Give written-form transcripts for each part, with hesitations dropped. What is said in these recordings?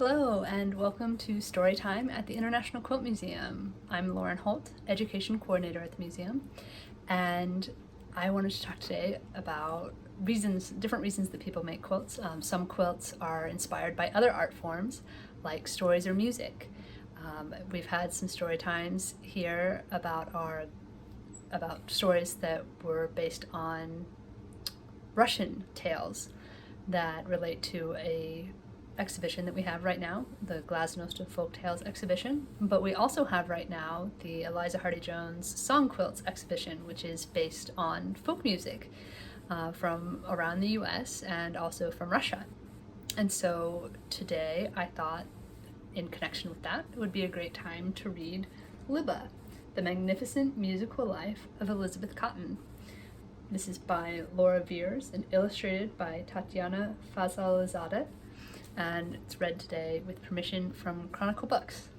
Hello and welcome to Storytime at the International Quilt Museum. I'm Lauren Holt, Education Coordinator at the museum, and I wanted to talk today about different reasons that people make quilts. Some quilts are inspired by other art forms like stories or music. We've had some story times here about stories that were based on Russian tales that relate to a exhibition that we have right now, the Glasnost of Folk Tales exhibition, but we also have right now the Eliza Hardy-Jones Song Quilts exhibition, which is based on folk music from around the US and also from Russia. And so today I thought, in connection with that, it would be a great time to read Libba, The Magnificent Musical Life of Elizabeth Cotten. This is by Laura Veers and illustrated by Tatiana Fazalizadeh, and it's read today with permission from Chronicle Books.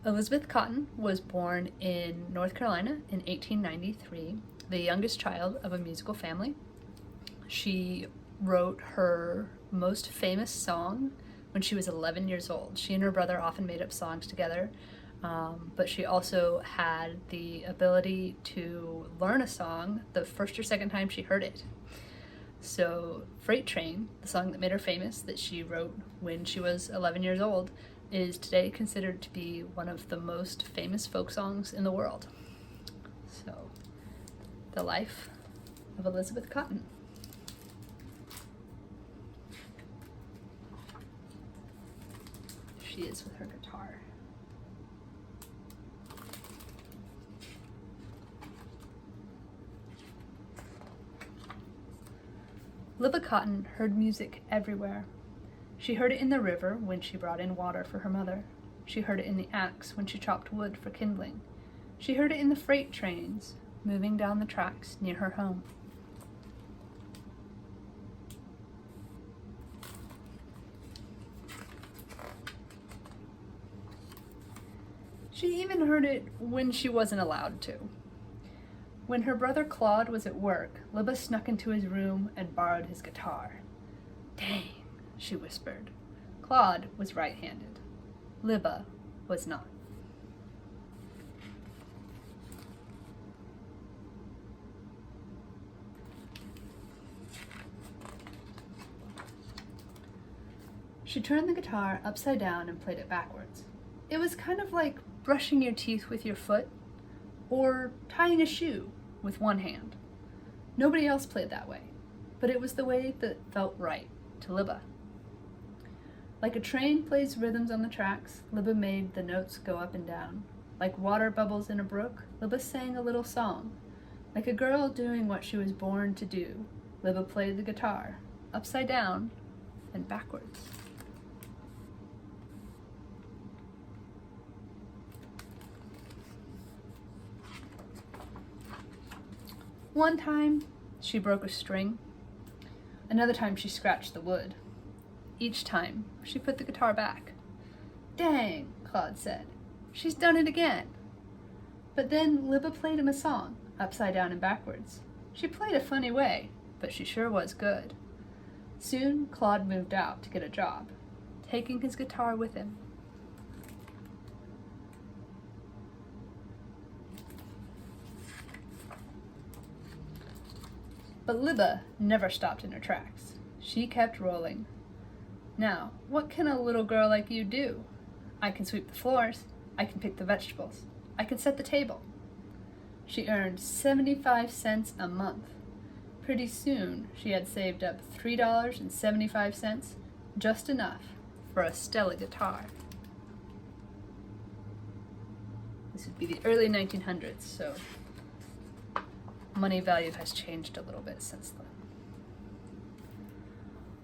Elizabeth Cotten was born in North Carolina in 1893, the youngest child of a musical family. She wrote her most famous song when she was 11 years old. She and her brother often made up songs together, but she also had the ability to learn a song the first or second time she heard it. So Freight Train, the song that made her famous, that she wrote when she was 11 years old, is today considered to be one of the most famous folk songs in the world. So, the life of Elizabeth Cotten. She is with her guitar. Libba Cotten heard music everywhere. She heard it in the river when she brought in water for her mother. She heard it in the axe when she chopped wood for kindling. She heard it in the freight trains moving down the tracks near her home. She even heard it when she wasn't allowed to. When her brother Claude was at work, Libba snuck into his room and borrowed his guitar. "Dang," she whispered. Claude was right-handed. Libba was not. She turned the guitar upside down and played it backwards. It was kind of like brushing your teeth with your foot or tying a shoe with one hand. Nobody else played that way, but it was the way that felt right to Libba. Like a train plays rhythms on the tracks, Libba made the notes go up and down. Like water bubbles in a brook, Libba sang a little song. Like a girl doing what she was born to do, Libba played the guitar, upside down and backwards. One time, she broke a string. Another time, she scratched the wood. Each time, she put the guitar back. "Dang," Claude said. "She's done it again." But then Libba played him a song, upside down and backwards. She played a funny way, but she sure was good. Soon, Claude moved out to get a job, taking his guitar with him. But Libba never stopped in her tracks. She kept rolling. "Now, what can a little girl like you do? I can sweep the floors. I can pick the vegetables. I can set the table." She earned 75 cents a month. Pretty soon, she had saved up $3.75, just enough for a Stella guitar. This would be the early 1900s, so money value has changed a little bit since then.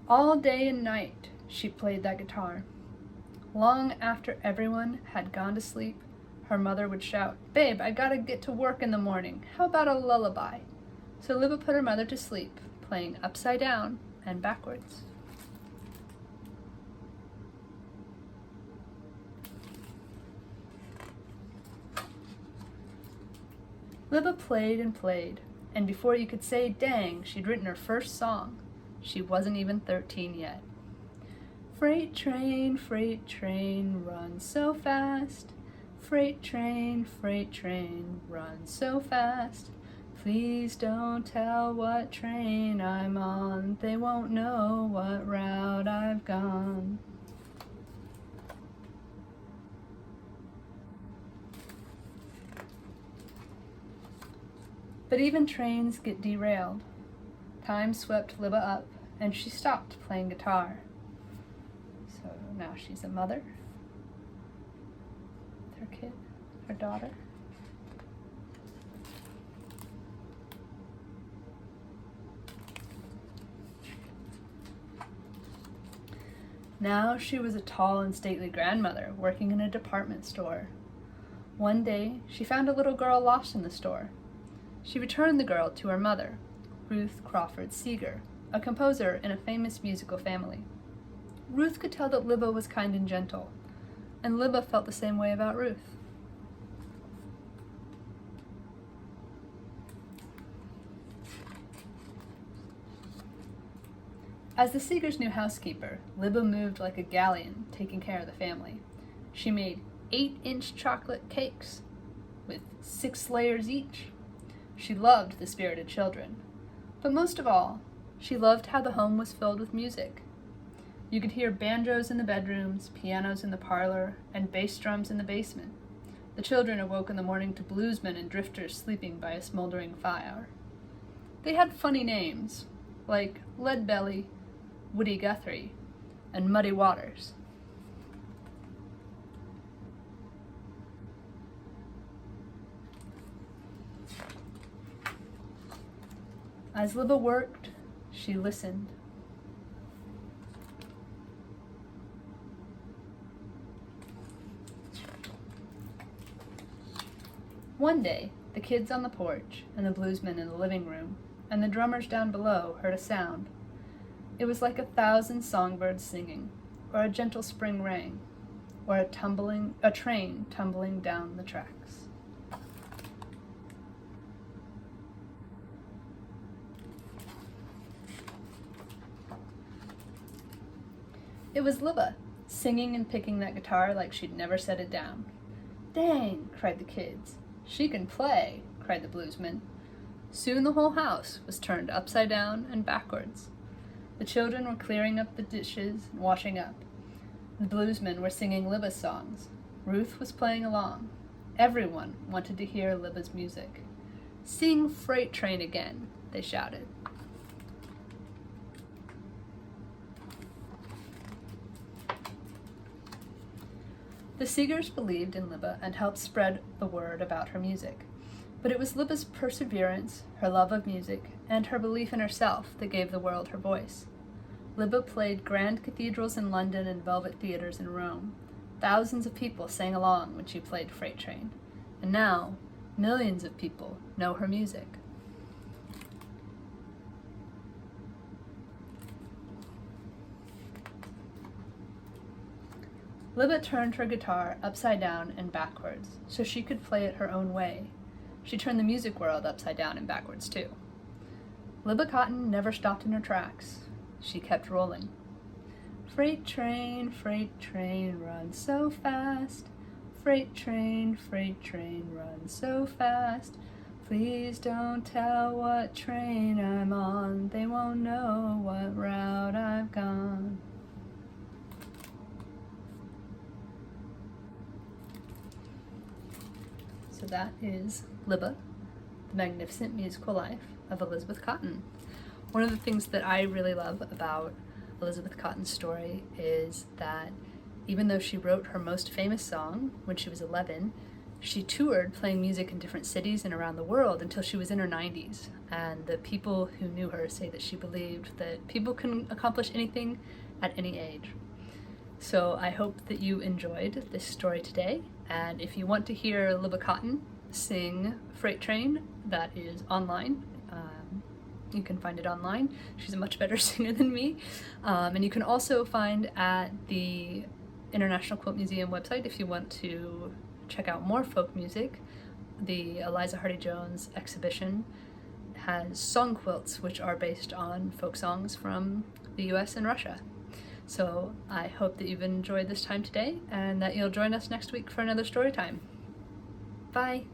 All day and night, she played that guitar. Long after everyone had gone to sleep, her mother would shout, "Babe, I gotta get to work in the morning. How about a lullaby?" So Libba put her mother to sleep, playing upside down and backwards. Libba played and played, and before you could say dang, she'd written her first song. She wasn't even 13 yet. Freight train, run so fast. Freight train, run so fast. Please don't tell what train I'm on. They won't know what route I've gone. But even trains get derailed. Time swept Libba up, and she stopped playing guitar. So now she's a mother with her kid, her daughter. Now she was a tall and stately grandmother working in a department store. One day, she found a little girl lost in the store. She returned the girl to her mother, Ruth Crawford Seeger, a composer in a famous musical family. Ruth could tell that Libba was kind and gentle, and Libba felt the same way about Ruth. As the Seegers' new housekeeper, Libba moved like a galleon, taking care of the family. She made 8-inch chocolate cakes with 6 layers each. She loved the spirited children, but most of all, she loved how the home was filled with music. You could hear banjos in the bedrooms, pianos in the parlor, and bass drums in the basement. The children awoke in the morning to bluesmen and drifters sleeping by a smoldering fire. They had funny names, like Leadbelly, Woody Guthrie, and Muddy Waters. As Libba worked, she listened. One day, the kids on the porch, and the bluesmen in the living room, and the drummers down below heard a sound. It was like 1,000 songbirds singing, or a gentle spring rain, or a train tumbling down the tracks. It was Libba, singing and picking that guitar like she'd never set it down. "Dang," cried the kids. "She can play," cried the bluesmen. Soon the whole house was turned upside down and backwards. The children were clearing up the dishes and washing up. The bluesmen were singing Libba's songs. Ruth was playing along. Everyone wanted to hear Libba's music. "Sing Freight Train again," they shouted. The Seegers believed in Libba and helped spread the word about her music. But it was Libba's perseverance, her love of music, and her belief in herself that gave the world her voice. Libba played grand cathedrals in London and velvet theaters in Rome. Thousands of people sang along when she played Freight Train. And now, millions of people know her music. Libba turned her guitar upside down and backwards so she could play it her own way. She turned the music world upside down and backwards too. Libba Cotton never stopped in her tracks. She kept rolling. Freight train, run so fast. Freight train, run so fast. Please don't tell what train I'm on. They won't know what route I've gone. So that is Libba, The Magnificent Musical Life of Elizabeth Cotton. One of the things that I really love about Elizabeth Cotton's story is that even though she wrote her most famous song when she was 11, she toured playing music in different cities and around the world until she was in her 90s. And the people who knew her say that she believed that people can accomplish anything at any age. So I hope that you enjoyed this story today. And if you want to hear Libba Cotton sing Freight Train, that is online. You can find it online. She's a much better singer than me. And you can also find at the International Quilt Museum website, if you want to check out more folk music, the Eliza Hardy-Jones exhibition has song quilts, which are based on folk songs from the US and Russia. So I hope that you've enjoyed this time today and that you'll join us next week for another story time. Bye!